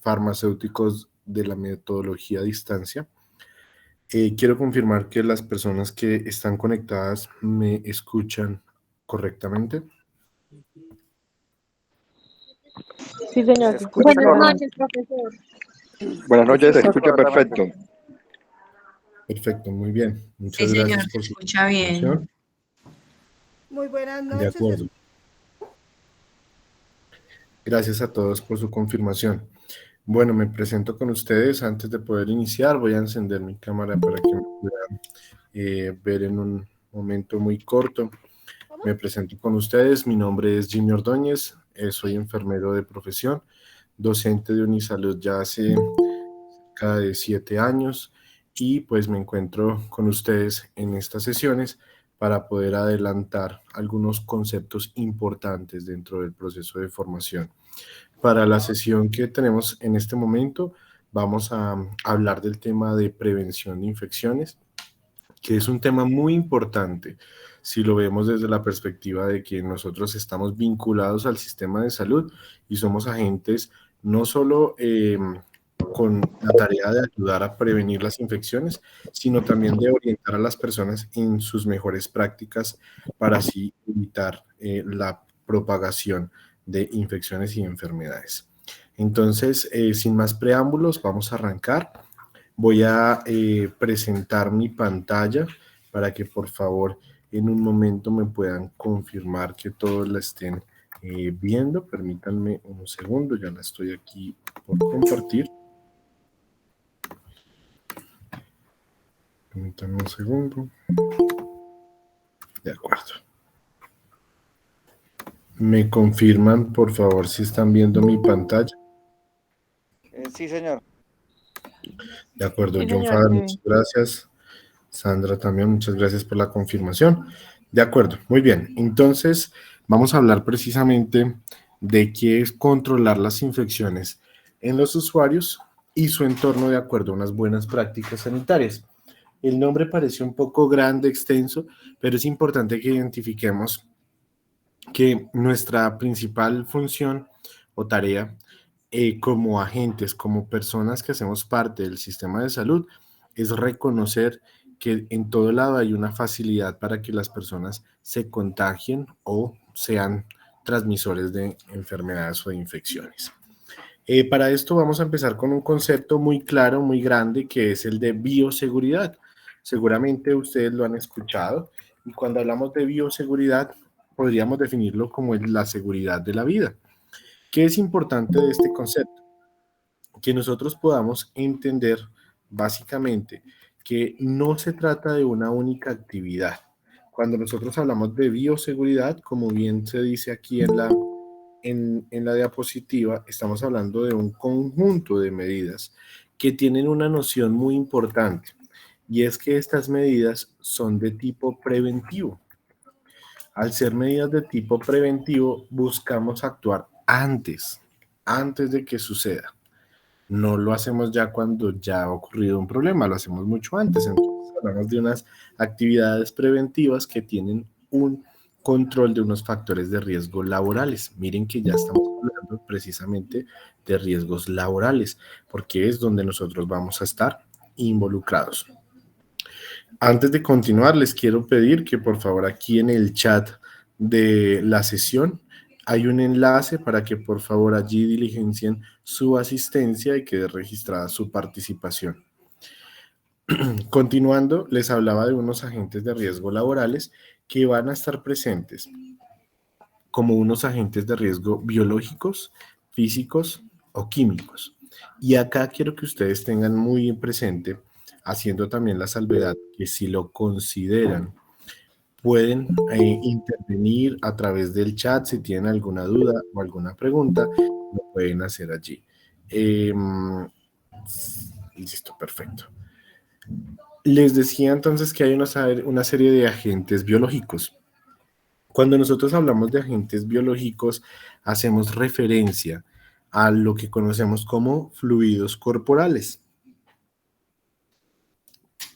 farmacéuticos de la metodología a distancia. Quiero confirmar que las personas que están conectadas me escuchan correctamente. Sí, señor. Se escucha Buenas correcto. noches, profesor. Buenas noches, se escucha perfecto. Perfecto, muy bien. Sí, Muchas señor, gracias se por su escucha bien. confirmación. Muy buenas De noches. acuerdo. Gracias a todos por su confirmación. Bueno, me presento con ustedes. Antes de poder iniciar, voy a encender mi cámara para que me puedan ver en un momento muy corto. Me presento con ustedes. Mi nombre es Jimmy Ordóñez. Soy enfermero de profesión, docente de Unisalud ya hace cerca de 7 años y pues me encuentro con ustedes en estas sesiones para poder adelantar algunos conceptos importantes dentro del proceso de formación. Para la sesión que tenemos en este momento, vamos a hablar del tema de prevención de infecciones, que es un tema muy importante si lo vemos desde la perspectiva de que nosotros estamos vinculados al sistema de salud y somos agentes no solo con la tarea de ayudar a prevenir las infecciones, sino también de orientar a las personas en sus mejores prácticas para así evitar la propagación de infecciones y enfermedades. Entonces, sin más preámbulos, vamos a arrancar. Voy a presentar mi pantalla para que por favor en un momento me puedan confirmar que todos la estén viendo. Permítanme un segundo, ya la estoy aquí por compartir. Permítanme un segundo. De acuerdo. ¿Me confirman por favor si están viendo mi pantalla? Sí, señor. De acuerdo, Sí, John señor, Fader, sí. muchas gracias. Sandra también, muchas gracias por la confirmación. De acuerdo, muy bien. Entonces, vamos a hablar precisamente de qué es controlar las infecciones en los usuarios y su entorno de acuerdo a unas buenas prácticas sanitarias. El nombre parece un poco grande, extenso, pero es importante que identifiquemos que nuestra principal función o tarea como agentes, como personas que hacemos parte del sistema de salud, es reconocer que en todo lado hay una facilidad para que las personas se contagien o sean transmisores de enfermedades o de infecciones. Para esto vamos a empezar con un concepto muy claro, muy grande, que es el de bioseguridad. Seguramente ustedes lo han escuchado y cuando hablamos de bioseguridad podríamos definirlo como la seguridad de la vida. ¿Qué es importante de este concepto? Que nosotros podamos entender básicamente que no se trata de una única actividad. Cuando nosotros hablamos de bioseguridad, como bien se dice aquí en la diapositiva, estamos hablando de un conjunto de medidas que tienen una noción muy importante, y es que estas medidas son de tipo preventivo. Al ser medidas de tipo preventivo, buscamos actuar antes de que suceda. No lo hacemos ya cuando ya ha ocurrido un problema, lo hacemos mucho antes. Entonces hablamos de unas actividades preventivas que tienen un control de unos factores de riesgo laborales. Miren que ya estamos hablando precisamente de riesgos laborales, porque es donde nosotros vamos a estar involucrados. Antes de continuar, les quiero pedir que por favor aquí en el chat de la sesión hay un enlace para que por favor allí diligencien su asistencia y quede registrada su participación. Continuando, les hablaba de unos agentes de riesgo laborales que van a estar presentes como unos agentes de riesgo biológicos, físicos o químicos. Y acá quiero que ustedes tengan muy presente, haciendo también la salvedad, que si lo consideran, pueden intervenir a través del chat si tienen alguna duda o alguna pregunta, lo pueden hacer allí. Listo, perfecto. Les decía entonces que hay una serie de agentes biológicos. Cuando nosotros hablamos de agentes biológicos, hacemos referencia a lo que conocemos como fluidos corporales.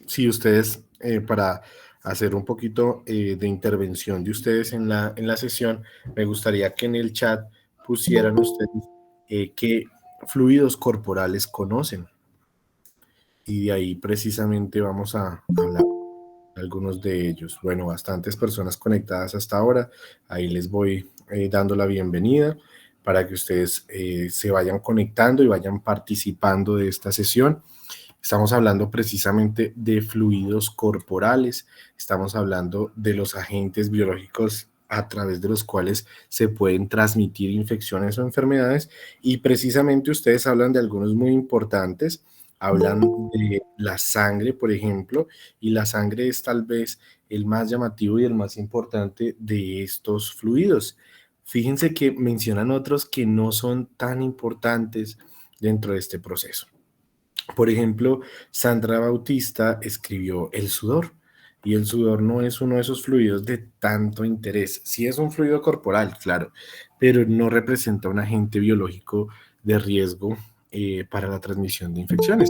Si ustedes, para hacer un poquito de intervención de ustedes en la sesión, me gustaría que en el chat pusieran ustedes qué fluidos corporales conocen? Y de ahí precisamente vamos a hablar de algunos de ellos. Bueno, bastantes personas conectadas hasta ahora. Ahí les voy dando la bienvenida para que ustedes se vayan conectando y vayan participando de esta sesión. Estamos hablando precisamente de fluidos corporales, estamos hablando de los agentes biológicos a través de los cuales se pueden transmitir infecciones o enfermedades, y precisamente ustedes hablan de algunos muy importantes, hablan de la sangre, por ejemplo, y la sangre es tal vez el más llamativo y el más importante de estos fluidos. Fíjense que mencionan otros que no son tan importantes dentro de este proceso. Por ejemplo, Sandra Bautista escribió el sudor, y el sudor no es uno de esos fluidos de tanto interés. Sí es un fluido corporal, claro, pero no representa un agente biológico de riesgo para la transmisión de infecciones.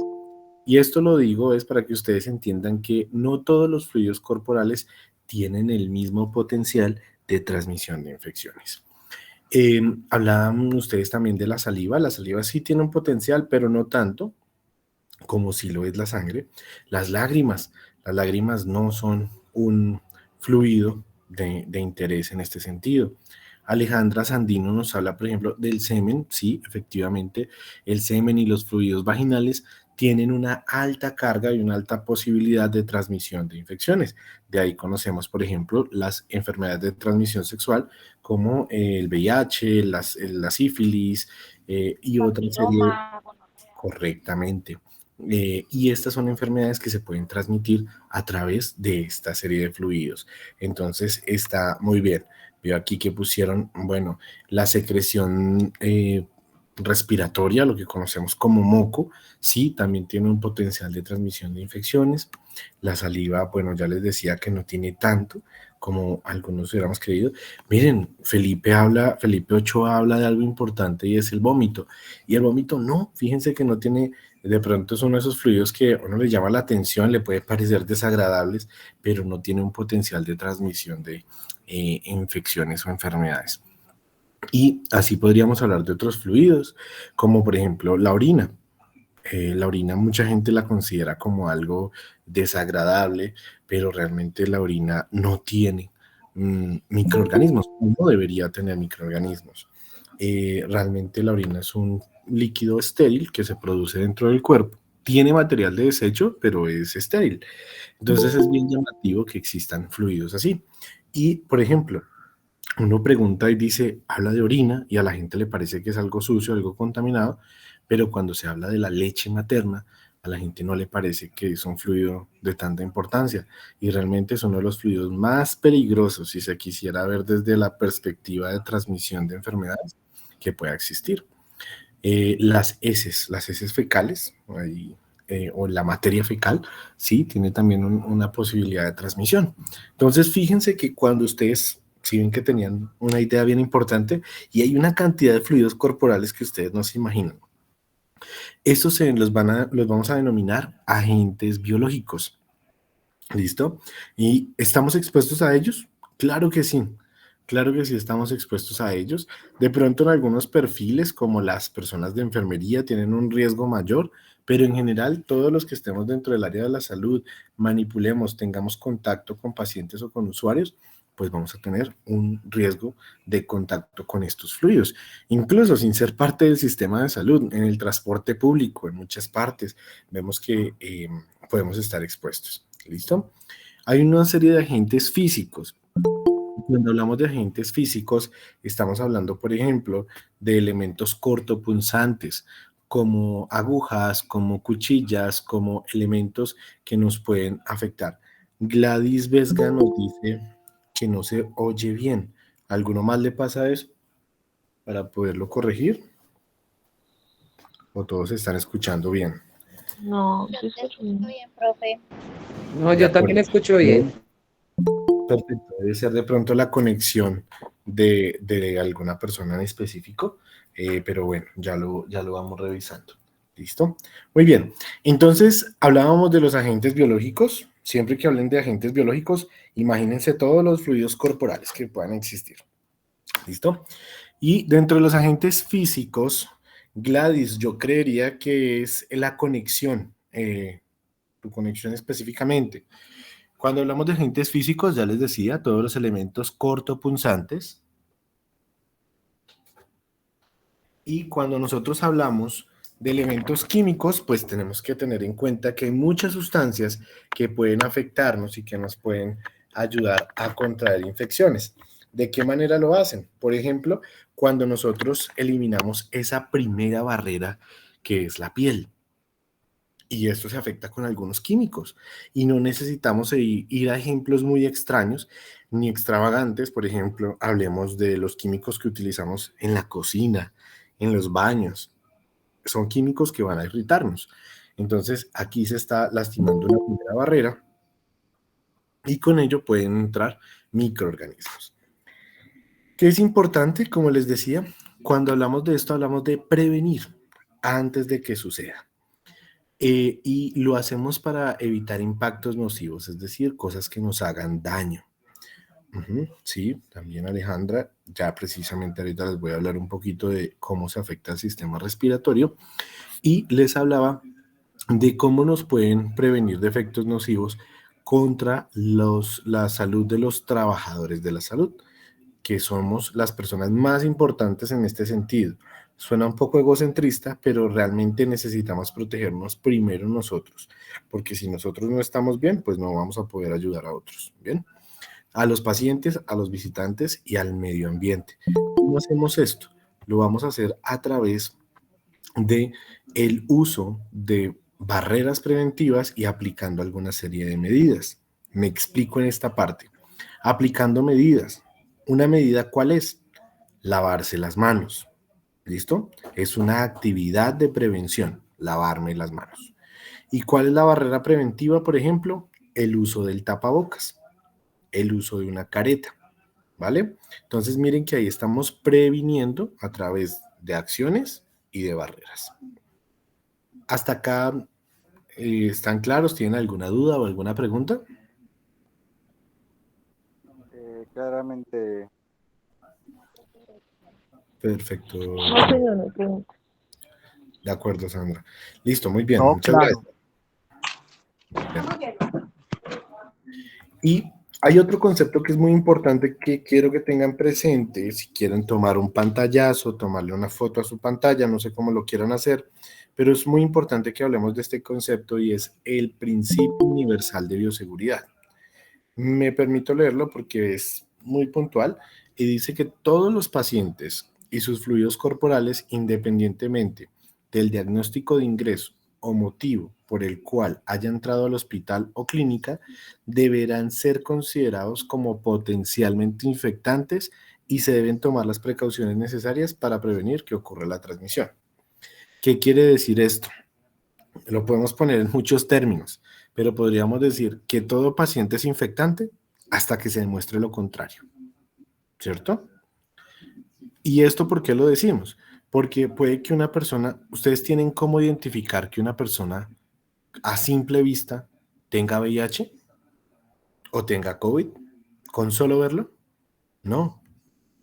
Y esto lo digo es para que ustedes entiendan que no todos los fluidos corporales tienen el mismo potencial de transmisión de infecciones. Hablaban ustedes también de la saliva. La saliva sí tiene un potencial, pero no tanto como si lo es la sangre. Las lágrimas no son un fluido de interés en este sentido. Alejandra Sandino nos habla, por ejemplo, del semen. Sí, efectivamente, el semen y los fluidos vaginales tienen una alta carga y una alta posibilidad de transmisión de infecciones. De ahí conocemos, por ejemplo, las enfermedades de transmisión sexual como el VIH, la sífilis y otra serie. Correctamente. Y estas son enfermedades que se pueden transmitir a través de esta serie de fluidos. Entonces está muy bien. Veo aquí que pusieron, bueno, la secreción respiratoria, lo que conocemos como moco, sí, también tiene un potencial de transmisión de infecciones. La saliva, bueno, ya les decía que no tiene tanto como algunos hubiéramos creído. Miren, Felipe Ochoa habla de algo importante y es el vómito. Y el vómito no, fíjense que no tiene, de pronto es uno de esos fluidos que a uno le llama la atención, le puede parecer desagradables, pero no tiene un potencial de transmisión de infecciones o enfermedades. Y así podríamos hablar de otros fluidos, como por ejemplo la orina. La orina mucha gente la considera como algo desagradable, pero realmente la orina no tiene microorganismos, no debería tener microorganismos. Realmente la orina es un líquido estéril que se produce dentro del cuerpo. Tiene material de desecho, pero es estéril. Entonces es bien llamativo que existan fluidos así. Y, por ejemplo, uno pregunta y dice, habla de orina y a la gente le parece que es algo sucio, algo contaminado, pero cuando se habla de la leche materna, a la gente no le parece que es un fluido de tanta importancia, y realmente es uno de los fluidos más peligrosos si se quisiera ver desde la perspectiva de transmisión de enfermedades que pueda existir. Las heces fecales, o la materia fecal, sí, tiene también una posibilidad de transmisión. Entonces, fíjense que cuando ustedes, si ven que tenían una idea bien importante, y hay una cantidad de fluidos corporales que ustedes no se imaginan. Estos los vamos a denominar agentes biológicos. ¿Listo? ¿Y estamos expuestos a ellos? Claro que sí. Claro que sí estamos expuestos a ellos. De pronto en algunos perfiles, como las personas de enfermería, tienen un riesgo mayor, pero en general todos los que estemos dentro del área de la salud, manipulemos, tengamos contacto con pacientes o con usuarios, pues vamos a tener un riesgo de contacto con estos fluidos. Incluso sin ser parte del sistema de salud, en el transporte público, en muchas partes, vemos que podemos estar expuestos. ¿Listo? Hay una serie de agentes físicos. Cuando hablamos de agentes físicos, estamos hablando, por ejemplo, de elementos cortopunzantes, como agujas, como cuchillas, como elementos que nos pueden afectar. Gladys Vesga nos dice que no se oye bien. ¿Alguno más le pasa eso para poderlo corregir? ¿O todos están escuchando bien? No, Yo sí te escucho escucho bien. bien, profe. No, De yo acuerdo. también escucho bien. Perfecto, debe ser de pronto la conexión de alguna persona en específico, pero bueno, ya lo vamos revisando. ¿Listo? Muy bien, entonces hablábamos de los agentes biológicos. Siempre que hablen de agentes biológicos, imagínense todos los fluidos corporales que puedan existir. ¿Listo? Y dentro de los agentes físicos, Gladys, yo creería que es la conexión, tu conexión específicamente. Cuando hablamos de agentes físicos, ya les decía, todos los elementos cortopunzantes. Y cuando nosotros hablamos de elementos químicos, pues tenemos que tener en cuenta que hay muchas sustancias que pueden afectarnos y que nos pueden ayudar a contraer infecciones. ¿De qué manera lo hacen? Por ejemplo, cuando nosotros eliminamos esa primera barrera que es la piel. Y esto se afecta con algunos químicos. Y no necesitamos ir a ejemplos muy extraños ni extravagantes. Por ejemplo, hablemos de los químicos que utilizamos en la cocina, en los baños. Son químicos que van a irritarnos. Entonces, aquí se está lastimando una primera barrera y con ello pueden entrar microorganismos. ¿Qué es importante? Como les decía, cuando hablamos de esto, hablamos de prevenir antes de que suceda. Y lo hacemos para evitar impactos nocivos, es decir, cosas que nos hagan daño. Sí, también Alejandra, ya precisamente ahorita les voy a hablar un poquito de cómo se afecta el sistema respiratorio y les hablaba de cómo nos pueden prevenir de efectos nocivos contra la salud de los trabajadores de la salud, que somos las personas más importantes en este sentido. Suena un poco egocentrista, pero realmente necesitamos protegernos primero nosotros, porque si nosotros no estamos bien, pues no vamos a poder ayudar a otros, ¿bien? A los pacientes, a los visitantes y al medio ambiente. ¿Cómo hacemos esto? Lo vamos a hacer a través de el uso de barreras preventivas y aplicando alguna serie de medidas. Me explico en esta parte. Aplicando medidas. ¿Una medida cuál es? Lavarse las manos. ¿Listo? Es una actividad de prevención, lavarme las manos. ¿Y cuál es la barrera preventiva, por ejemplo? El uso del tapabocas, el uso de una careta, ¿vale? Entonces miren que ahí estamos previniendo a través de acciones y de barreras. ¿Hasta acá están claros? ¿Tienen alguna duda o alguna pregunta? Claramente. Perfecto. No, señor, no pregunta. De acuerdo, Sandra. Listo, muy bien. No, Muchas claro. gracias. Y hay otro concepto que es muy importante que quiero que tengan presente. Si quieren tomar un pantallazo, tomarle una foto a su pantalla, no sé cómo lo quieran hacer, pero es muy importante que hablemos de este concepto y es el principio universal de bioseguridad. Me permito leerlo porque es muy puntual y dice que todos los pacientes y sus fluidos corporales, independientemente del diagnóstico de ingreso o motivo por el cual haya entrado al hospital o clínica, deberán ser considerados como potencialmente infectantes y se deben tomar las precauciones necesarias para prevenir que ocurra la transmisión. ¿Qué quiere decir esto? Lo podemos poner en muchos términos, pero podríamos decir que todo paciente es infectante hasta que se demuestre lo contrario, ¿cierto? ¿Y esto por qué lo decimos? Porque puede que una persona, ustedes tienen cómo identificar que una persona a simple vista tenga VIH o tenga COVID con solo verlo. No.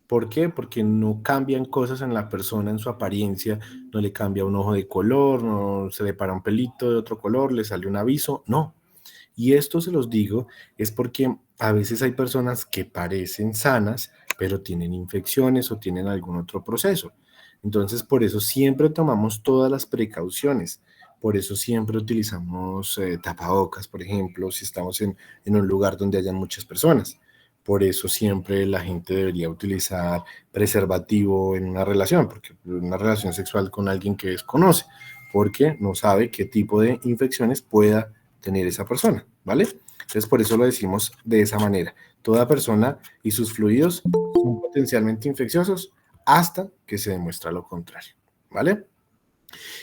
¿Por qué? Porque no cambian cosas en la persona, en su apariencia, no le cambia un ojo de color, no se le para un pelito de otro color, le sale un aviso, no. Y esto se los digo es porque a veces hay personas que parecen sanas, pero tienen infecciones o tienen algún otro proceso. Entonces, por eso siempre tomamos todas las precauciones. Por eso siempre utilizamos tapabocas, por ejemplo, si estamos en un lugar donde hayan muchas personas. Por eso siempre la gente debería utilizar preservativo en una relación, porque una relación sexual con alguien que desconoce, porque no sabe qué tipo de infecciones pueda tener esa persona, ¿vale? Entonces por eso lo decimos de esa manera. Toda persona y sus fluidos son potencialmente infecciosos hasta que se demuestra lo contrario, ¿vale?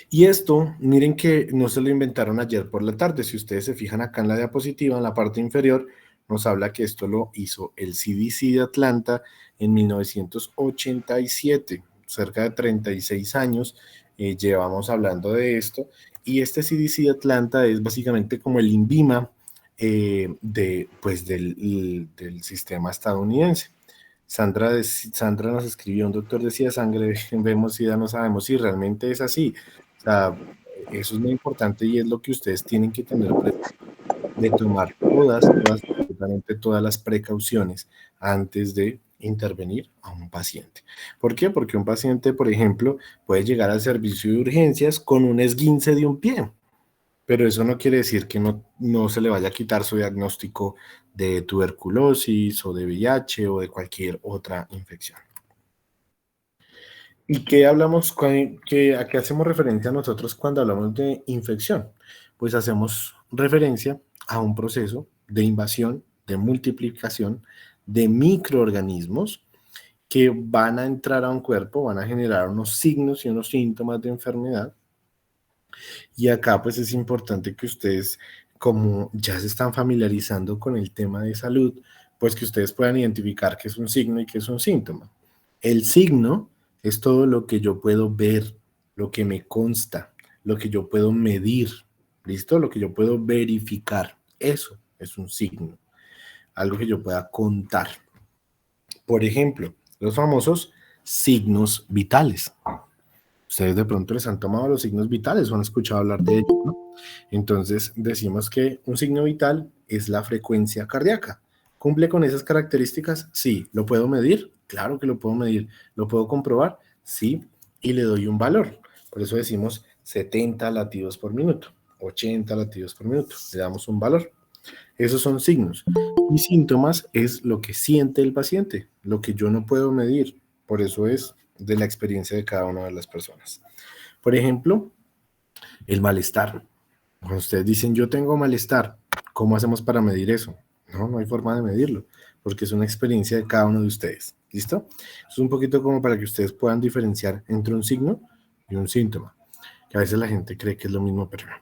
Y esto, miren que no se lo inventaron ayer por la tarde. Si ustedes se fijan acá en la diapositiva, en la parte inferior, nos habla que esto lo hizo el CDC de Atlanta en 1987, cerca de 36 años llevamos hablando de esto, y este CDC de Atlanta es básicamente como el INVIMA del sistema estadounidense. Sandra nos escribió, un doctor decía sangre, vemos SIDA, no sabemos si realmente es así. O sea, eso es muy importante y es lo que ustedes tienen que tener presente, de tomar absolutamente todas las precauciones antes de intervenir a un paciente. ¿Por qué? Porque un paciente, por ejemplo, puede llegar al servicio de urgencias con un esguince de un pie, pero eso no quiere decir que no se le vaya a quitar su diagnóstico de tuberculosis o de VIH o de cualquier otra infección. ¿Y qué hablamos, a qué hacemos referencia nosotros cuando hablamos de infección? Pues hacemos referencia a un proceso de invasión, de multiplicación de microorganismos que van a entrar a un cuerpo, van a generar unos signos y unos síntomas de enfermedad. Y acá pues es importante que ustedes, como ya se están familiarizando con el tema de salud, pues que ustedes puedan identificar qué es un signo y qué es un síntoma. El signo es todo lo que yo puedo ver, lo que me consta, lo que yo puedo medir, ¿listo? Lo que yo puedo verificar. Eso es un signo, algo que yo pueda contar. Por ejemplo, los famosos signos vitales. Ustedes de pronto les han tomado los signos vitales o han escuchado hablar de ellos, ¿no? Entonces decimos que un signo vital es la frecuencia cardíaca. ¿Cumple con esas características? Sí. ¿Lo puedo medir? Claro que lo puedo medir. ¿Lo puedo comprobar? Sí. Y le doy un valor. Por eso decimos 70 latidos por minuto, 80 latidos por minuto. Le damos un valor. Esos son signos. Y síntomas es lo que siente el paciente, lo que yo no puedo medir. Por eso es de la experiencia de cada una de las personas. Por ejemplo, el malestar. Cuando ustedes dicen, yo tengo malestar, ¿cómo hacemos para medir eso? No hay forma de medirlo, porque es una experiencia de cada uno de ustedes. ¿Listo? Es un poquito como para que ustedes puedan diferenciar entre un signo y un síntoma, que a veces la gente cree que es lo mismo, pero no.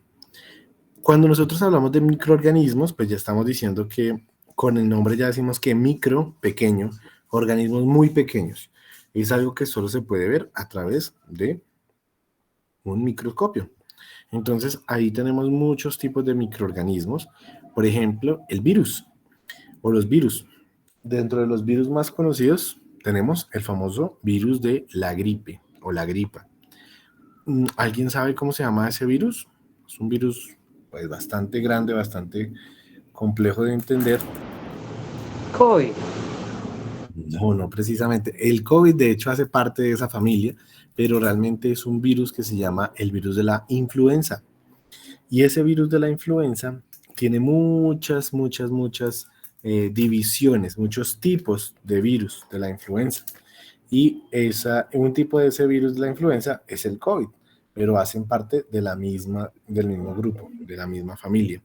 Cuando nosotros hablamos de microorganismos, pues ya estamos diciendo que con el nombre ya decimos que micro, pequeño, organismos muy pequeños. Es algo que solo se puede ver a través de un microscopio. Entonces, ahí tenemos muchos tipos de microorganismos. Por ejemplo, el virus o los virus. Dentro de los virus más conocidos tenemos el famoso virus de la gripe o la gripa. ¿Alguien sabe cómo se llama ese virus? Es un virus pues bastante grande, bastante complejo de entender. COVID. No precisamente. El COVID de hecho hace parte de esa familia, pero realmente es un virus que se llama el virus de la influenza. Y ese virus de la influenza tiene muchas divisiones, muchos tipos de virus de la influenza. Y un tipo de ese virus de la influenza es el COVID, pero hacen parte de del mismo grupo, de la misma familia.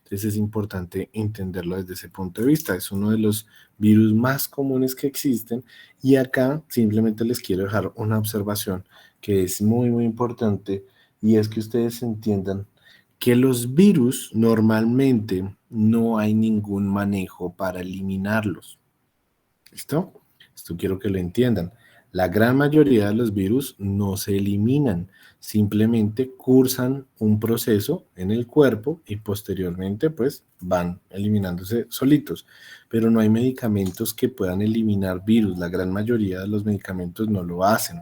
Entonces es importante entenderlo desde ese punto de vista. Es uno de los virus más comunes que existen y acá simplemente les quiero dejar una observación que es muy importante y es que ustedes entiendan que los virus normalmente no hay ningún manejo para eliminarlos. ¿Listo? Esto quiero que lo entiendan. La gran mayoría de los virus no se eliminan, simplemente cursan un proceso en el cuerpo y posteriormente pues van eliminándose solitos. Pero no hay medicamentos que puedan eliminar virus, la gran mayoría de los medicamentos no lo hacen.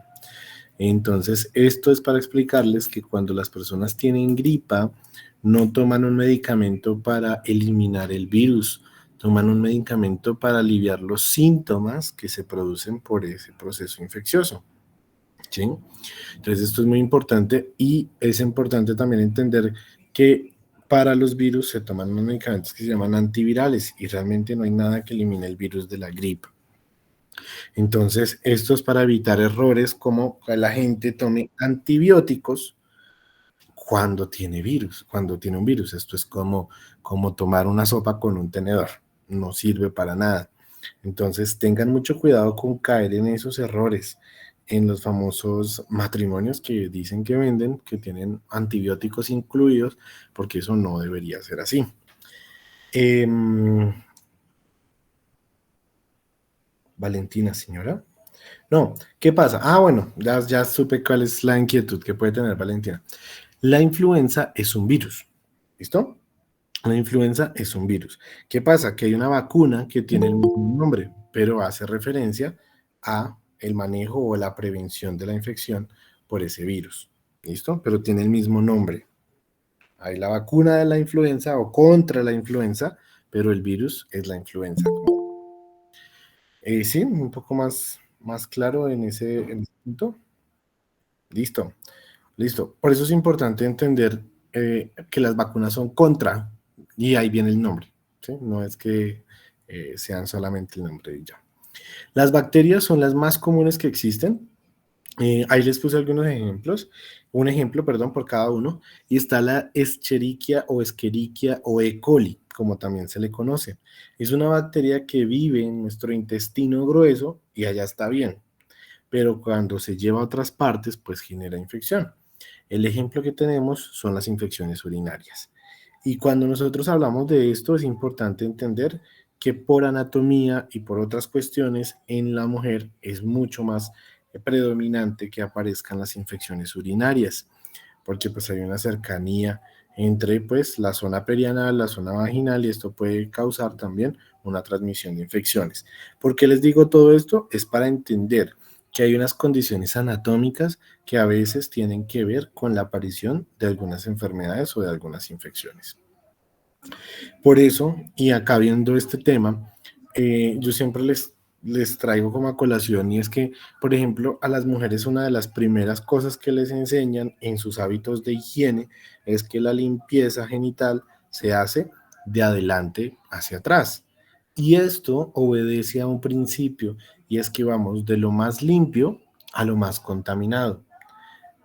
Entonces, esto es para explicarles que cuando las personas tienen gripa, no toman un medicamento para eliminar el virus, toman un medicamento para aliviar los síntomas que se producen por ese proceso infeccioso. ¿Sí? Entonces, esto es muy importante y es importante también entender que para los virus se toman unos medicamentos que se llaman antivirales y realmente no hay nada que elimine el virus de la gripe. Entonces, esto es para evitar errores como que la gente tome antibióticos cuando tiene virus, cuando tiene un virus. Esto es como tomar una sopa con un tenedor, no sirve para nada. Entonces, tengan mucho cuidado con caer en esos errores, en los famosos matrimonios que dicen que venden, que tienen antibióticos incluidos, porque eso no debería ser así. Valentina, señora. No, ¿qué pasa? Bueno, ya supe cuál es la inquietud que puede tener Valentina. La influenza es un virus, ¿listo? La influenza es un virus. ¿Qué pasa? Que hay una vacuna que tiene el mismo nombre, pero hace referencia a el manejo o la prevención de la infección por ese virus. ¿Listo? Pero tiene el mismo nombre. Hay la vacuna de la influenza o contra la influenza, pero el virus es la influenza. Sí, un poco más claro en ese punto. Listo, listo. Por eso es importante entender que las vacunas son contra, y ahí viene el nombre, ¿sí? No es que sean solamente el nombre y ya. Las bacterias son las más comunes que existen. Ahí les puse algunos ejemplos, un ejemplo, perdón, por cada uno, y está la Escherichia o Escherichia o E. coli, como también se le conoce. Es una bacteria que vive en nuestro intestino grueso y allá está bien, pero cuando se lleva a otras partes, pues genera infección. El ejemplo que tenemos son las infecciones urinarias. Y cuando nosotros hablamos de esto, es importante entender que por anatomía y por otras cuestiones, en la mujer es mucho más predominante que aparezcan las infecciones urinarias, porque pues hay una cercanía entre pues la zona perianal, la zona vaginal, y esto puede causar también una transmisión de infecciones. ¿Por qué les digo todo esto? Es para entender que hay unas condiciones anatómicas que a veces tienen que ver con la aparición de algunas enfermedades o de algunas infecciones. Por eso, y acá viendo este tema, yo siempre les traigo como a colación, y es que, por ejemplo, a las mujeres una de las primeras cosas que les enseñan en sus hábitos de higiene es que la limpieza genital se hace de adelante hacia atrás. Y esto obedece a un principio, y es que vamos de lo más limpio a lo más contaminado.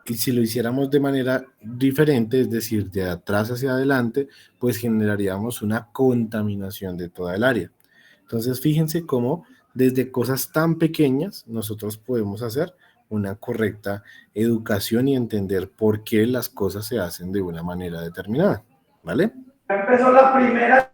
Y si lo hiciéramos de manera diferente, es decir, de atrás hacia adelante, pues generaríamos una contaminación de toda el área. Entonces, fíjense cómo desde cosas tan pequeñas nosotros podemos hacer una correcta educación y entender por qué las cosas se hacen de una manera determinada, ¿vale? Empezó la primera.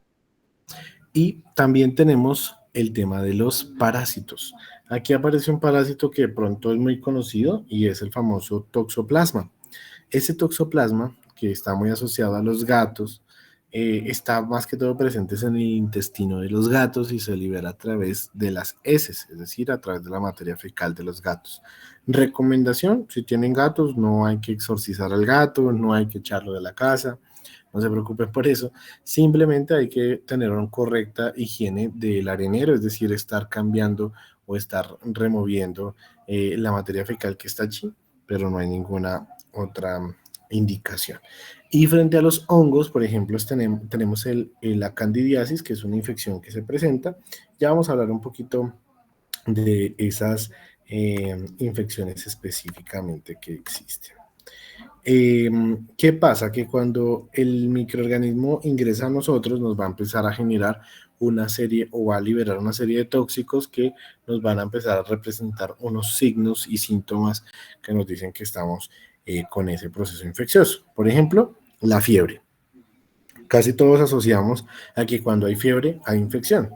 Y también tenemos el tema de los parásitos. Aquí aparece un parásito que de pronto es muy conocido y es el famoso toxoplasma. Ese toxoplasma, que está muy asociado a los gatos, está más que todo presente en el intestino de los gatos y se libera a través de las heces, es decir, a través de la materia fecal de los gatos. Recomendación: si tienen gatos, no hay que exorcizar al gato, no hay que echarlo de la casa. No se preocupen por eso, simplemente hay que tener una correcta higiene del arenero, es decir, estar cambiando o estar removiendo la materia fecal que está allí, pero no hay ninguna otra indicación. Y frente a los hongos, por ejemplo, tenemos la candidiasis, que es una infección que se presenta. Ya vamos a hablar un poquito de esas infecciones específicamente que existen. ¿Qué pasa? Que cuando el microorganismo ingresa a nosotros, nos va a empezar a generar una serie o va a liberar una serie de tóxicos que nos van a empezar a representar unos signos y síntomas que nos dicen que estamos con ese proceso infeccioso. Por ejemplo, la fiebre. Casi todos asociamos a que cuando hay fiebre hay infección.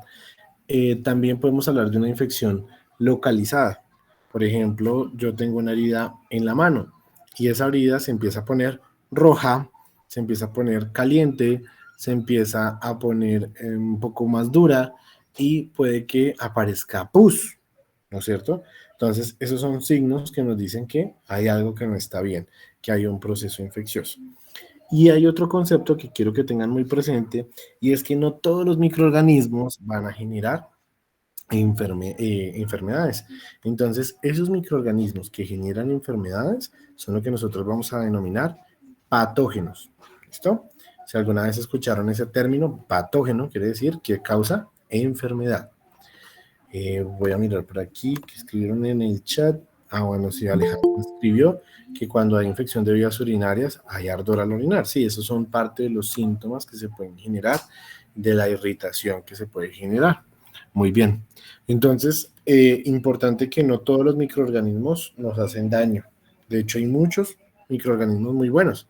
También podemos hablar de una infección localizada. Por ejemplo, yo tengo una herida en la mano y esa herida se empieza a poner roja, se empieza a poner caliente, se empieza a poner un poco más dura y puede que aparezca pus, ¿no es cierto? Entonces, esos son signos que nos dicen que hay algo que no está bien, que hay un proceso infeccioso. Y hay otro concepto que quiero que tengan muy presente, y es que no todos los microorganismos van a generar enfermedades. Entonces, esos microorganismos que generan enfermedades son lo que nosotros vamos a denominar patógenos. ¿Listo? Si alguna vez escucharon ese término, patógeno quiere decir que causa enfermedad. Voy a mirar por aquí que escribieron en el chat. Bueno, sí, Alejandro escribió que cuando hay infección de vías urinarias hay ardor al orinar. Sí, esos son parte de los síntomas que se pueden generar, de la irritación que se puede generar. Muy bien. Entonces, importante que no todos los microorganismos nos hacen daño. De hecho, hay muchos microorganismos muy buenos,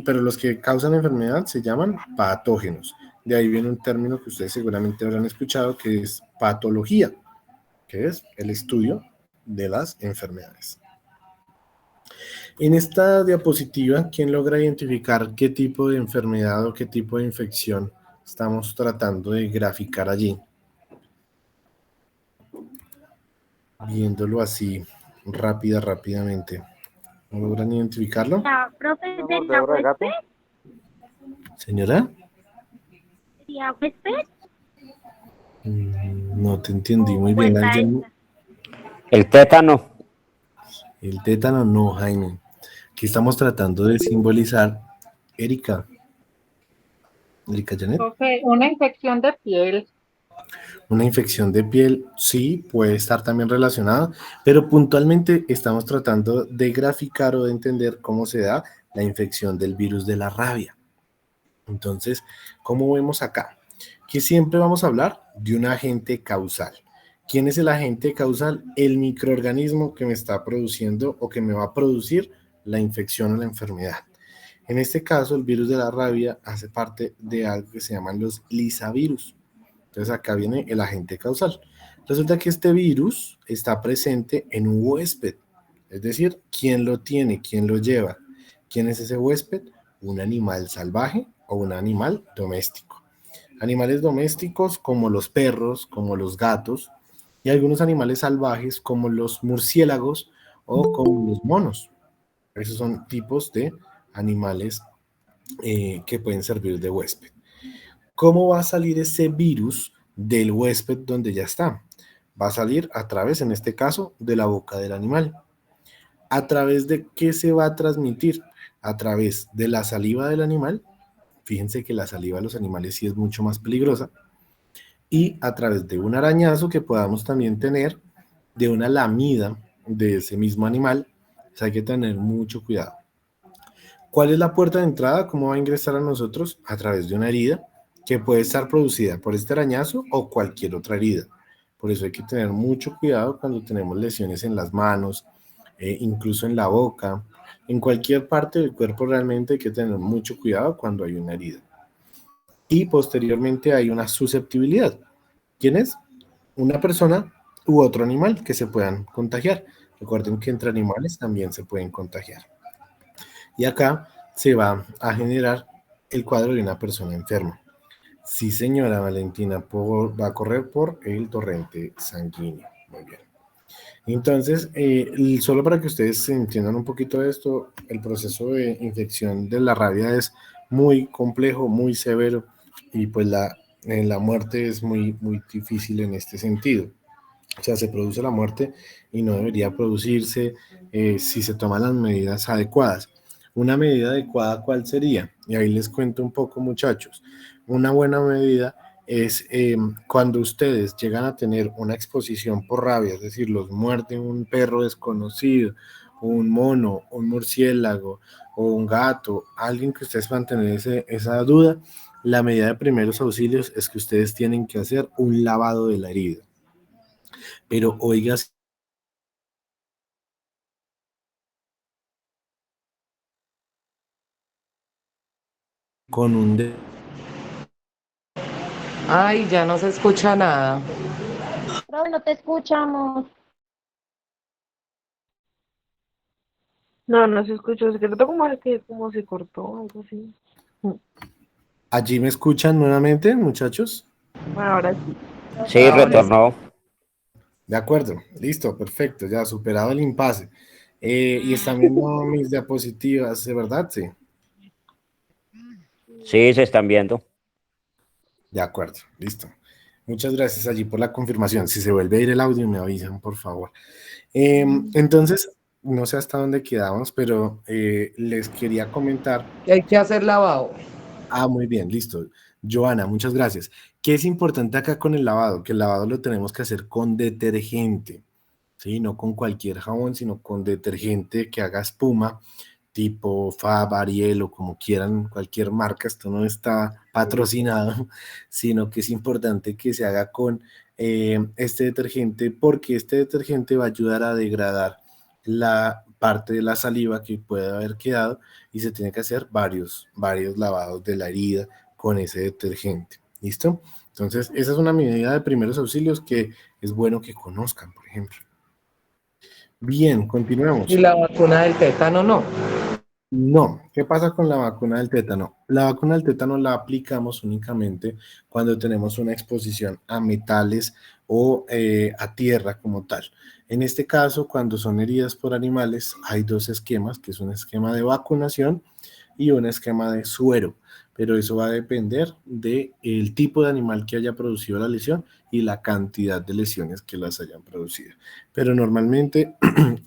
pero los que causan enfermedad se llaman patógenos. De ahí viene un término que ustedes seguramente habrán escuchado, que es patología, que es el estudio de las enfermedades. En esta diapositiva, ¿quién logra identificar qué tipo de enfermedad o qué tipo de infección estamos tratando de graficar allí? viéndolo así rápidamente. ¿No logran identificarlo? Profe, ¿De ¿sería obra de gato? huésped? Señora, ¿Sería huésped no te entendí o muy bien. puerta ¿Alguien? extra? El tétano. El tétano no, Jaime. Aquí estamos tratando de simbolizar Erika. Erika Janet. Ok, una infección de piel. Una infección de piel, sí, puede estar también relacionada, pero puntualmente estamos tratando de graficar o de entender cómo se da la infección del virus de la rabia. Entonces, ¿cómo vemos acá? Que siempre vamos a hablar de un agente causal. ¿Quién es el agente causal? El microorganismo que me está produciendo o que me va a producir la infección o la enfermedad. En este caso, el virus de la rabia hace parte de algo que se llaman los lisavirus. Entonces acá viene el agente causal. Resulta que este virus está presente en un huésped, es decir, ¿quién lo tiene? ¿Quién lo lleva? ¿Quién es ese huésped? Un animal salvaje o un animal doméstico. Animales domésticos como los perros, como los gatos, y algunos animales salvajes como los murciélagos o como los monos. Esos son tipos de animales que pueden servir de huésped. ¿Cómo va a salir ese virus del huésped donde ya está? Va a salir a través, en este caso, de la boca del animal. ¿A través de qué se va a transmitir? A través de la saliva del animal. Fíjense que la saliva de los animales sí es mucho más peligrosa. Y a través de un arañazo que podamos también tener, de una lamida de ese mismo animal. O sea, hay que tener mucho cuidado. ¿Cuál es la puerta de entrada? ¿Cómo va a ingresar a nosotros? A través de una herida que puede estar producida por este arañazo o cualquier otra herida. Por eso hay que tener mucho cuidado cuando tenemos lesiones en las manos, incluso en la boca, en cualquier parte del cuerpo realmente hay que tener mucho cuidado cuando hay una herida. Y posteriormente hay una susceptibilidad. ¿Quién es? Una persona u otro animal que se puedan contagiar. Recuerden que entre animales también se pueden contagiar. Y acá se va a generar el cuadro de una persona enferma. Sí, señora Valentina, va a correr por el torrente sanguíneo. Muy bien. Entonces, solo para que ustedes entiendan un poquito de esto, el proceso de infección de la rabia es muy complejo, muy severo, y pues la muerte es muy difícil en este sentido. O sea, se produce la muerte y no debería producirse si se toman las medidas adecuadas. Una medida adecuada, ¿cuál sería? Y ahí les cuento un poco, muchachos. Una buena medida es cuando ustedes llegan a tener una exposición por rabia, es decir, los muerde un perro desconocido, un mono, un murciélago o un gato, alguien que ustedes van a tener esa duda, la medida de primeros auxilios es que ustedes tienen que hacer un lavado de la herida. Pero oiga, con un dedo. Ay, ya no se escucha nada. Profe, no te escuchamos. No, no se escuchó. Es que noto como se cortó, algo así. ¿Allí me escuchan nuevamente, muchachos? Bueno, ahora sí. Sí, Ahora sí. retornó. De acuerdo, listo, perfecto, ya superado el impasse. Y están viendo mis diapositivas, ¿de verdad? Sí. Sí, se están viendo. De acuerdo, listo. Muchas gracias allí por la confirmación. Si se vuelve a ir el audio, me avisan, por favor. Entonces, no sé hasta dónde quedamos, pero les quería comentar. Y hay que hacer lavado. Ah, muy bien, listo. Joana, muchas gracias. ¿Qué es importante acá con el lavado? Que el lavado lo tenemos que hacer con detergente, ¿sí? No con cualquier jabón, sino con detergente que haga espuma, tipo Fab, Ariel o como quieran, cualquier marca. Esto no está patrocinado, sino que es importante que se haga con este detergente, porque este detergente va a ayudar a degradar la parte de la saliva que puede haber quedado y se tiene que hacer varios lavados de la herida con ese detergente. ¿Listo? Entonces, esa es una medida de primeros auxilios que es bueno que conozcan, por ejemplo. Bien, continuemos. Y la vacuna del tétano no. No, ¿qué pasa con la vacuna del tétano? La vacuna del tétano la aplicamos únicamente cuando tenemos una exposición a metales o a tierra como tal. En este caso, cuando son heridas por animales, hay dos esquemas, que es un esquema de vacunación y un esquema de suero, pero eso va a depender del tipo de animal que haya producido la lesión y la cantidad de lesiones que las hayan producido. Pero normalmente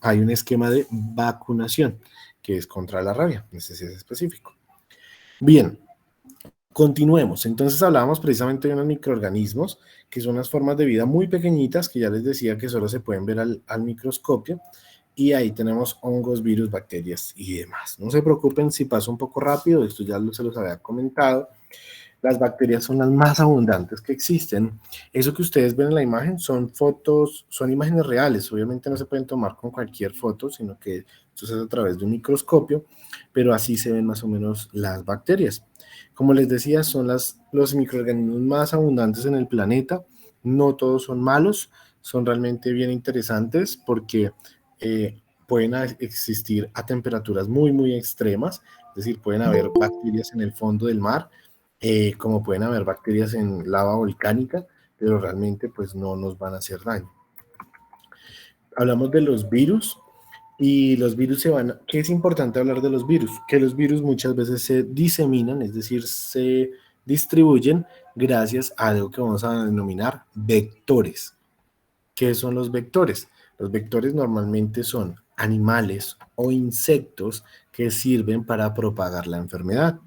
hay un esquema de vacunación, que es contra la rabia, ese sí es específico. Bien, continuemos. Entonces hablábamos precisamente de unos microorganismos, que son unas formas de vida muy pequeñitas, que ya les decía que solo se pueden ver al microscopio, y ahí tenemos hongos, virus, bacterias y demás. No se preocupen si paso un poco rápido, esto ya se los había comentado. Las bacterias son las más abundantes que existen. Eso que ustedes ven en la imagen son fotos, son imágenes reales. Obviamente no se pueden tomar con cualquier foto, sino que esto se hace a través de un microscopio, pero así se ven más o menos las bacterias. Como les decía, son los microorganismos más abundantes en el planeta. No todos son malos, son realmente bien interesantes porque pueden existir a temperaturas muy, muy extremas, es decir, pueden haber bacterias en el fondo del mar, como pueden haber bacterias en lava volcánica, pero realmente pues no nos van a hacer daño. Hablamos de los virus, y los virus ¿qué es importante hablar de los virus? Que los virus muchas veces se diseminan, es decir, se distribuyen gracias a algo que vamos a denominar vectores. ¿Qué son los vectores? Los vectores normalmente son animales o insectos que sirven para propagar la enfermedad.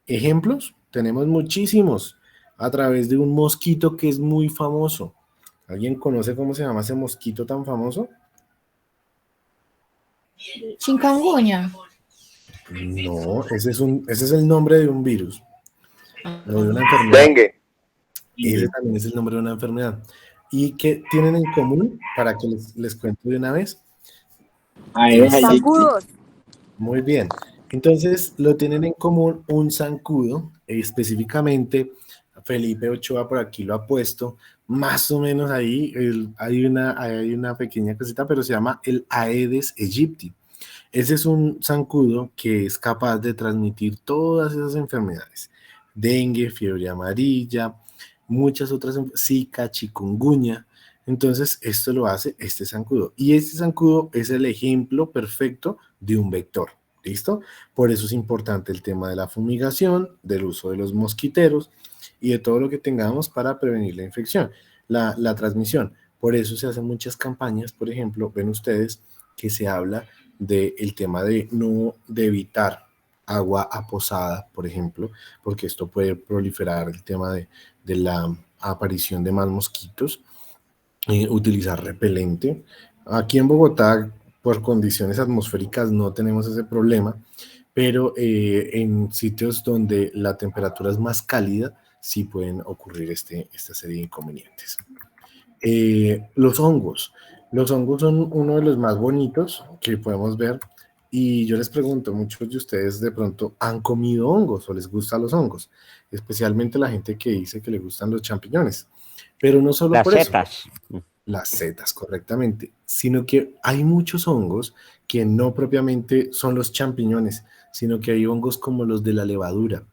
Ejemplos, tenemos muchísimos a través de un mosquito que es muy famoso. ¿Alguien conoce cómo se llama ese mosquito tan famoso? Chikungunya. No, ese es el nombre de un virus, o de una enfermedad. Dengue. Ese también es el nombre de una enfermedad. ¿Y qué tienen en común? Para que les cuento de una vez. Zancudos. Muy bien. Entonces, lo tienen en común un zancudo, específicamente Felipe Ochoa por aquí lo ha puesto, más o menos ahí hay una pequeña cosita, pero se llama el Aedes aegypti. Ese es un zancudo que es capaz de transmitir todas esas enfermedades: dengue, fiebre amarilla, muchas otras, Zika, chikungunya. Entonces, esto lo hace este zancudo. Y este zancudo es el ejemplo perfecto de un vector. ¿Listo? Por eso es importante el tema de la fumigación, del uso de los mosquiteros y de todo lo que tengamos para prevenir la infección, la transmisión. Por eso se hacen muchas campañas, por ejemplo, ven ustedes que se habla del tema de evitar agua aposada, por ejemplo, porque esto puede proliferar el tema de la aparición de más mosquitos. Utilizar repelente. Aquí en Bogotá, por condiciones atmosféricas, no tenemos ese problema, pero en sitios donde la temperatura es más cálida, sí pueden ocurrir esta serie de inconvenientes. Los hongos. Los hongos son uno de los más bonitos que podemos ver, y yo les pregunto, muchos de ustedes de pronto han comido hongos o les gustan los hongos, especialmente la gente que dice que le gustan los champiñones, pero no solo por eso. Las setas. Las setas, correctamente, sino que hay muchos hongos que no propiamente son los champiñones, sino que hay hongos como los de la levadura,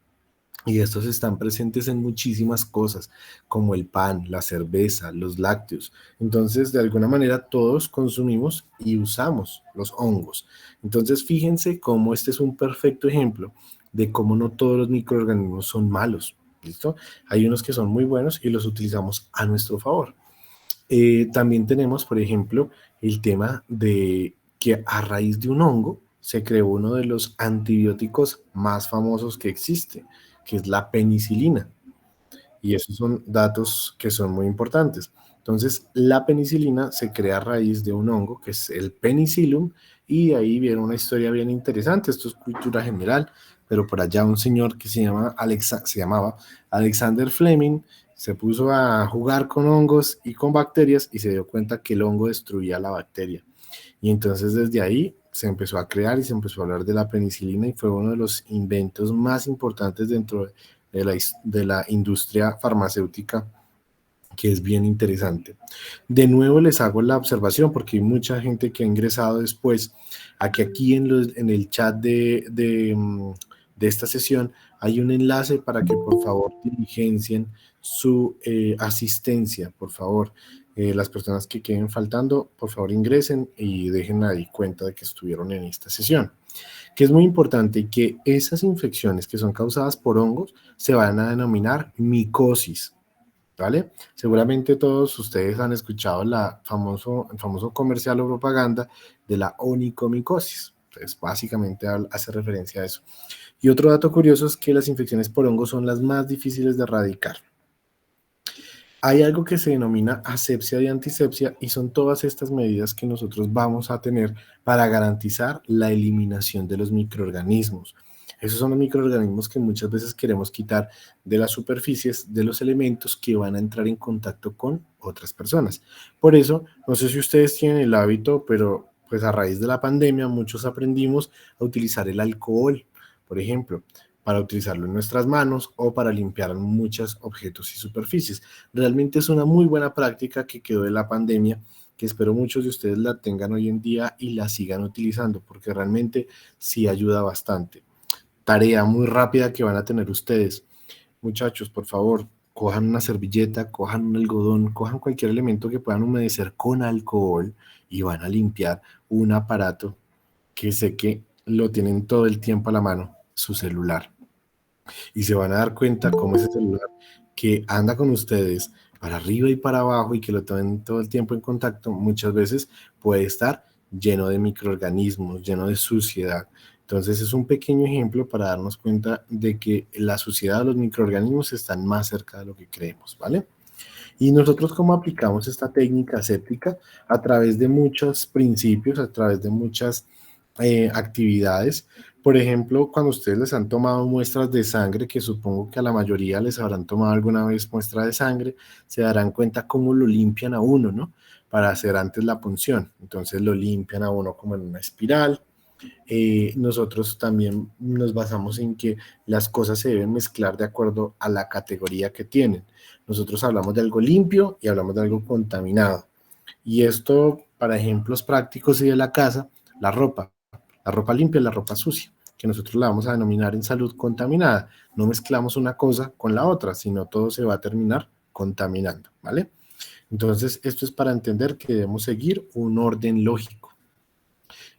y estos están presentes en muchísimas cosas, como el pan, la cerveza, los lácteos. Entonces, de alguna manera, todos consumimos y usamos los hongos. Entonces, fíjense cómo este es un perfecto ejemplo de cómo no todos los microorganismos son malos, ¿listo? Hay unos que son muy buenos y los utilizamos a nuestro favor. También tenemos, por ejemplo, el tema de que a raíz de un hongo se creó uno de los antibióticos más famosos que existe, que es la penicilina. Y esos son datos que son muy importantes. Entonces, la penicilina se crea a raíz de un hongo, que es el Penicillium, y ahí viene una historia bien interesante. Esto es cultura general, pero por allá un señor que se llamaba Alexander Fleming, se puso a jugar con hongos y con bacterias y se dio cuenta que el hongo destruía la bacteria. Y entonces desde ahí se empezó a crear y se empezó a hablar de la penicilina, y fue uno de los inventos más importantes dentro de la industria farmacéutica, que es bien interesante. De nuevo les hago la observación, porque hay mucha gente que ha ingresado después, aquí en el chat de de esta sesión hay un enlace para que por favor diligencien su asistencia, por favor. Las personas que queden faltando, por favor ingresen y dejen ahí cuenta de que estuvieron en esta sesión. Que es muy importante que esas infecciones que son causadas por hongos se van a denominar micosis, ¿vale? Seguramente todos ustedes han escuchado el famoso comercial o propaganda de la onicomicosis. Entonces, básicamente hace referencia a eso. Y otro dato curioso es que las infecciones por hongos son las más difíciles de erradicar. Hay algo que se denomina asepsia y antisepsia y son todas estas medidas que nosotros vamos a tener para garantizar la eliminación de los microorganismos. Esos son los microorganismos que muchas veces queremos quitar de las superficies de los elementos que van a entrar en contacto con otras personas. Por eso, no sé si ustedes tienen el hábito, pero pues a raíz de la pandemia muchos aprendimos a utilizar el alcohol, por ejemplo, para utilizarlo en nuestras manos o para limpiar muchos objetos y superficies. Realmente es una muy buena práctica que quedó de la pandemia, que espero muchos de ustedes la tengan hoy en día y la sigan utilizando, porque realmente sí ayuda bastante. Tarea muy rápida que van a tener ustedes. Muchachos, por favor, cojan una servilleta, cojan un algodón, cojan cualquier elemento que puedan humedecer con alcohol y van a limpiar un aparato que sé que lo tienen todo el tiempo a la mano, su celular. Y se van a dar cuenta cómo ese celular que anda con ustedes para arriba y para abajo y que lo tienen todo el tiempo en contacto, muchas veces puede estar lleno de microorganismos, lleno de suciedad. Entonces es un pequeño ejemplo para darnos cuenta de que la suciedad de los microorganismos están más cerca de lo que creemos, ¿vale? Y nosotros cómo aplicamos esta técnica aséptica a través de muchos principios, a través de muchas actividades. Por ejemplo, cuando ustedes les han tomado muestras de sangre, que supongo que a la mayoría les habrán tomado alguna vez muestra de sangre, se darán cuenta cómo lo limpian a uno, ¿no? Para hacer antes la punción. Entonces lo limpian a uno como en una espiral. Nosotros también nos basamos en que las cosas se deben mezclar de acuerdo a la categoría que tienen. Nosotros hablamos de algo limpio y hablamos de algo contaminado. Y esto, para ejemplos prácticos y de la casa, la ropa limpia y la ropa sucia, que nosotros la vamos a denominar en salud contaminada. No mezclamos una cosa con la otra, sino todo se va a terminar contaminando, ¿vale? Entonces, esto es para entender que debemos seguir un orden lógico,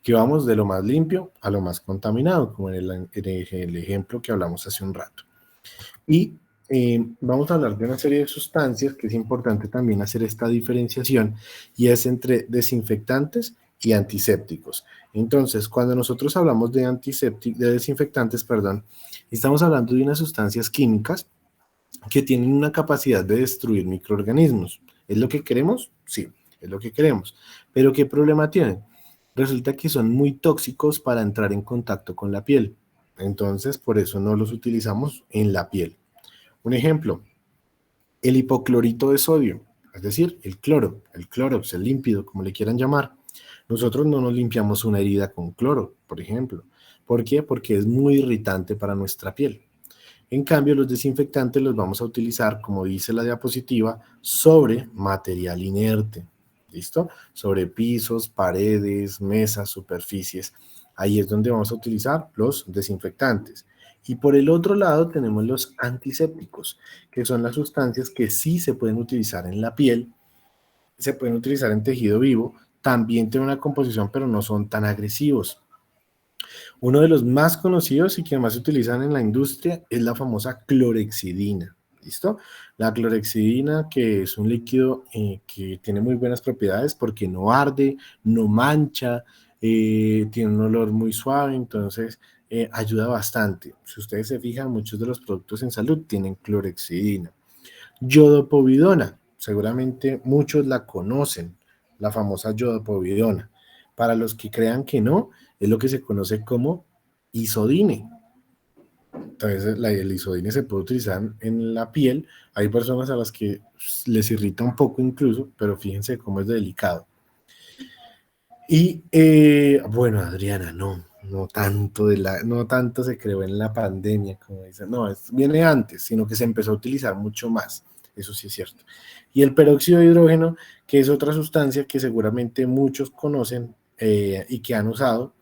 que vamos de lo más limpio a lo más contaminado, como en el ejemplo que hablamos hace un rato. Y vamos a hablar de una serie de sustancias que es importante también hacer esta diferenciación, y es entre desinfectantes y antisépticos. Entonces, cuando nosotros hablamos de desinfectantes, estamos hablando de unas sustancias químicas que tienen una capacidad de destruir microorganismos. ¿Es lo que queremos? Sí, es lo que queremos. Pero ¿qué problema tienen? Resulta que son muy tóxicos para entrar en contacto con la piel. Entonces, por eso no los utilizamos en la piel. Un ejemplo, el hipoclorito de sodio, es decir, el clorox, el límpido, como le quieran llamar. Nosotros no nos limpiamos una herida con cloro, por ejemplo. ¿Por qué? Porque es muy irritante para nuestra piel. En cambio, los desinfectantes los vamos a utilizar, como dice la diapositiva, sobre material inerte. ¿Listo? Sobre pisos, paredes, mesas, superficies. Ahí es donde vamos a utilizar los desinfectantes. Y por el otro lado tenemos los antisépticos, que son las sustancias que sí se pueden utilizar en la piel, se pueden utilizar en tejido vivo, también tienen una composición, pero no son tan agresivos. Uno de los más conocidos y que más se utilizan en la industria es la famosa clorexidina. ¿Listo? La clorexidina, que es un líquido que tiene muy buenas propiedades porque no arde, no mancha, tiene un olor muy suave, entonces ayuda bastante. Si ustedes se fijan, muchos de los productos en salud tienen clorexidina. Yodopovidona, seguramente muchos la conocen, la famosa yodopovidona. Para los que crean que no, es lo que se conoce como isodine. Entonces, el isodine se puede utilizar en la piel. Hay personas a las que les irrita un poco incluso, pero fíjense cómo es delicado. Y, bueno, Adriana, no tanto se creó en la pandemia, como dicen. No, viene antes, sino que se empezó a utilizar mucho más. Eso sí es cierto. Y el peróxido de hidrógeno, que es otra sustancia que seguramente muchos conocen y que han usado,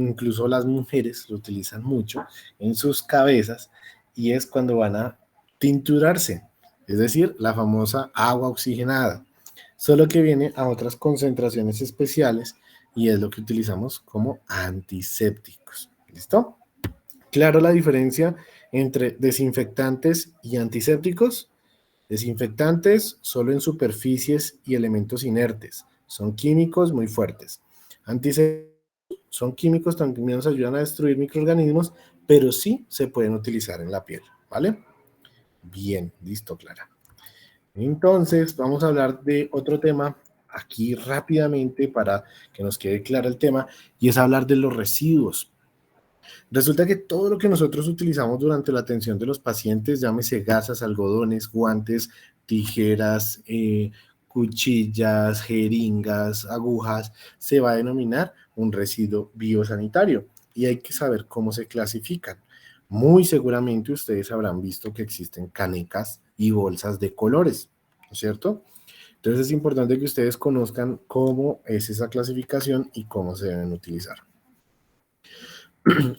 incluso las mujeres lo utilizan mucho en sus cabezas, y es cuando van a tinturarse, es decir, la famosa agua oxigenada, solo que viene a otras concentraciones especiales y es lo que utilizamos como antisépticos. ¿Listo? Claro la diferencia entre desinfectantes y antisépticos. Desinfectantes solo en superficies y elementos inertes. Son químicos muy fuertes. Antisépticos son químicos, también nos ayudan a destruir microorganismos, pero sí se pueden utilizar en la piel, ¿vale? Bien, listo, Clara. Entonces, vamos a hablar de otro tema aquí rápidamente para que nos quede claro el tema, y es hablar de los residuos. Resulta que todo lo que nosotros utilizamos durante la atención de los pacientes, llámese gasas, algodones, guantes, tijeras, cuchillas, jeringas, agujas, se va a denominar un residuo biosanitario y hay que saber cómo se clasifican. Muy seguramente ustedes habrán visto que existen canecas y bolsas de colores, ¿no es cierto? Entonces es importante que ustedes conozcan cómo es esa clasificación y cómo se deben utilizar.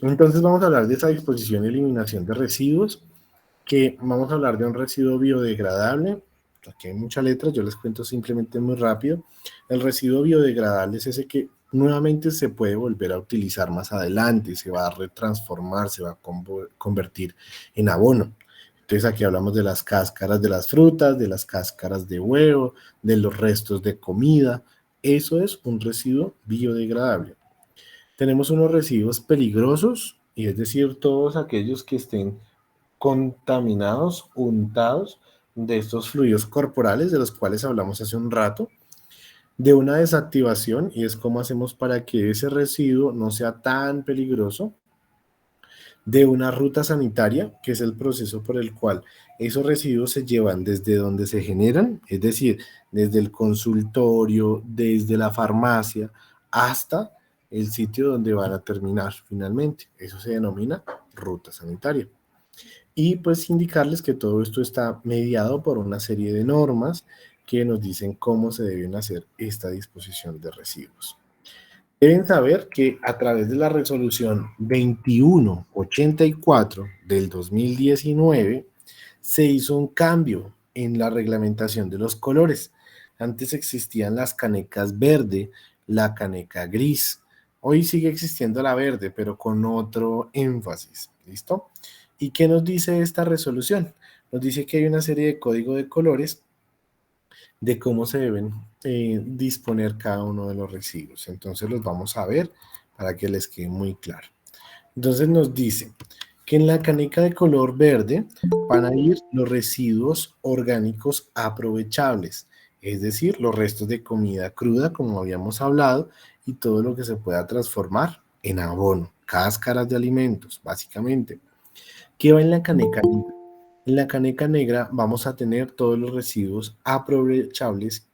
Entonces vamos a hablar de esa disposición y eliminación de residuos, que vamos a hablar de un residuo biodegradable. Aquí hay muchas letras, yo les cuento simplemente muy rápido. El residuo biodegradable es ese que nuevamente se puede volver a utilizar más adelante, se va a retransformar, se va a convertir en abono. Entonces aquí hablamos de las cáscaras de las frutas, de las cáscaras de huevo, de los restos de comida. Eso es un residuo biodegradable. Tenemos unos residuos peligrosos, y es decir, todos aquellos que estén contaminados, untados de estos fluidos corporales de los cuales hablamos hace un rato, de una desactivación, y es cómo hacemos para que ese residuo no sea tan peligroso, de una ruta sanitaria, que es el proceso por el cual esos residuos se llevan desde donde se generan, es decir, desde el consultorio, desde la farmacia, hasta el sitio donde van a terminar finalmente. Eso se denomina ruta sanitaria. Y pues indicarles que todo esto está mediado por una serie de normas que nos dicen cómo se deben hacer esta disposición de residuos. Deben saber que a través de la resolución 2184 del 2019 se hizo un cambio en la reglamentación de los colores. Antes existían las canecas verde, la caneca gris. Hoy sigue existiendo la verde, pero con otro énfasis. ¿Listo? ¿Y qué nos dice esta resolución? Nos dice que hay una serie de códigos de colores de cómo se deben disponer cada uno de los residuos. Entonces los vamos a ver para que les quede muy claro. Entonces nos dice que en la caneca de color verde van a ir los residuos orgánicos aprovechables, es decir, los restos de comida cruda, como habíamos hablado, y todo lo que se pueda transformar en abono, cáscaras de alimentos, básicamente. ¿Qué va en la caneca negra? En la caneca negra vamos a tener todos los residuos aprovechables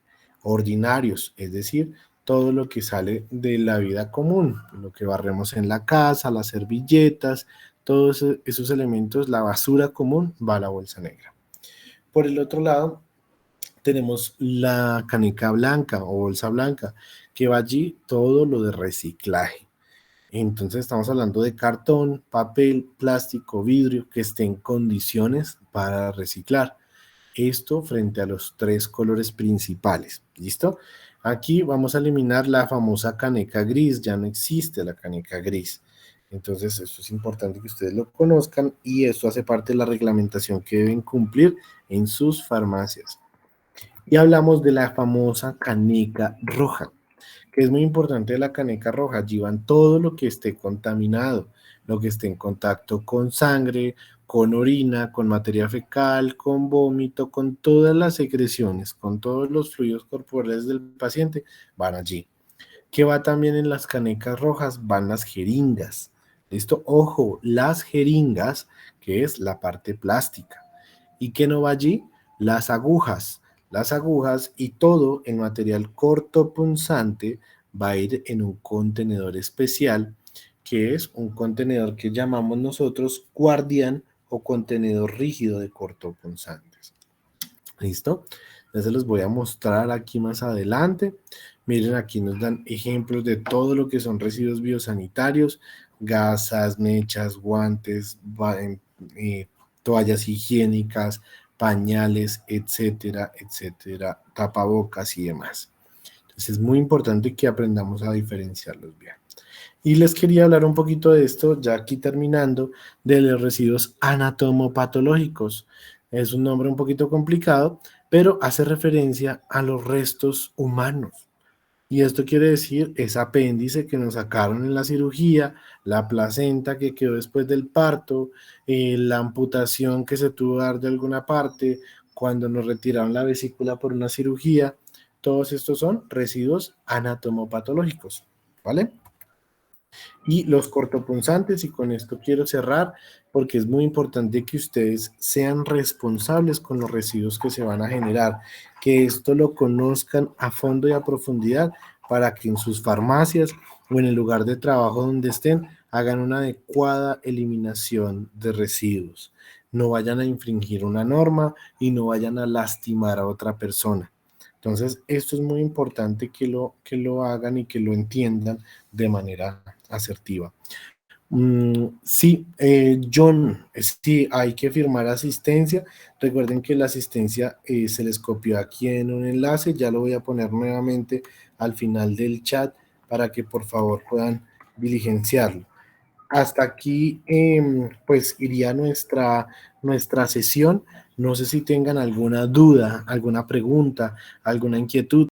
ordinarios, es decir, todo lo que sale de la vida común, lo que barremos en la casa, las servilletas, todos esos elementos, la basura común va a la bolsa negra. Por el otro lado, tenemos la caneca blanca o bolsa blanca, que va allí todo lo de reciclaje. Entonces estamos hablando de cartón, papel, plástico, vidrio, que esté en condiciones para reciclar. Esto frente a los tres colores principales. ¿Listo? Aquí vamos a eliminar la famosa caneca gris. Ya no existe la caneca gris. Entonces esto es importante que ustedes lo conozcan y esto hace parte de la reglamentación que deben cumplir en sus farmacias. Y hablamos de la famosa caneca roja, que es muy importante de la caneca roja. Llevan todo lo que esté contaminado, lo que esté en contacto con sangre, con orina, con materia fecal, con vómito, con todas las secreciones, con todos los fluidos corporales del paciente, van allí. ¿Qué va también en las canecas rojas? Van las jeringas. ¿Listo? Ojo, las jeringas, que es la parte plástica. ¿Y qué no va allí? Las agujas. Las agujas y todo el material cortopunzante va a ir en un contenedor especial, que es un contenedor que llamamos nosotros guardián o contenedor rígido de cortopunzantes. ¿Listo? Ya se los voy a mostrar aquí más adelante, Miren, aquí nos dan ejemplos de todo lo que son residuos biosanitarios, gasas, mechas, guantes, toallas higiénicas, pañales, etcétera, etcétera, tapabocas y demás. Entonces es muy importante que aprendamos a diferenciarlos bien. Y les quería hablar un poquito de esto, ya aquí terminando, de los residuos anatomopatológicos. Es un nombre un poquito complicado, pero hace referencia a los restos humanos. Y esto quiere decir ese apéndice que nos sacaron en la cirugía, la placenta que quedó después del parto, la amputación que se tuvo que dar de alguna parte, cuando nos retiraron la vesícula por una cirugía. Todos estos son residuos anatomopatológicos, ¿vale? Y los cortopunzantes, y con esto quiero cerrar, porque es muy importante que ustedes sean responsables con los residuos que se van a generar, que esto lo conozcan a fondo y a profundidad para que en sus farmacias o en el lugar de trabajo donde estén hagan una adecuada eliminación de residuos. No vayan a infringir una norma y no vayan a lastimar a otra persona. Entonces, esto es muy importante que lo hagan y que lo entiendan de manera asertiva. Sí, John, sí, hay que firmar asistencia. Recuerden que la asistencia se les copió aquí en un enlace. Ya lo voy a poner nuevamente al final del chat para que por favor puedan diligenciarlo. Hasta aquí, pues iría nuestra sesión. No sé si tengan alguna duda, alguna pregunta, alguna inquietud.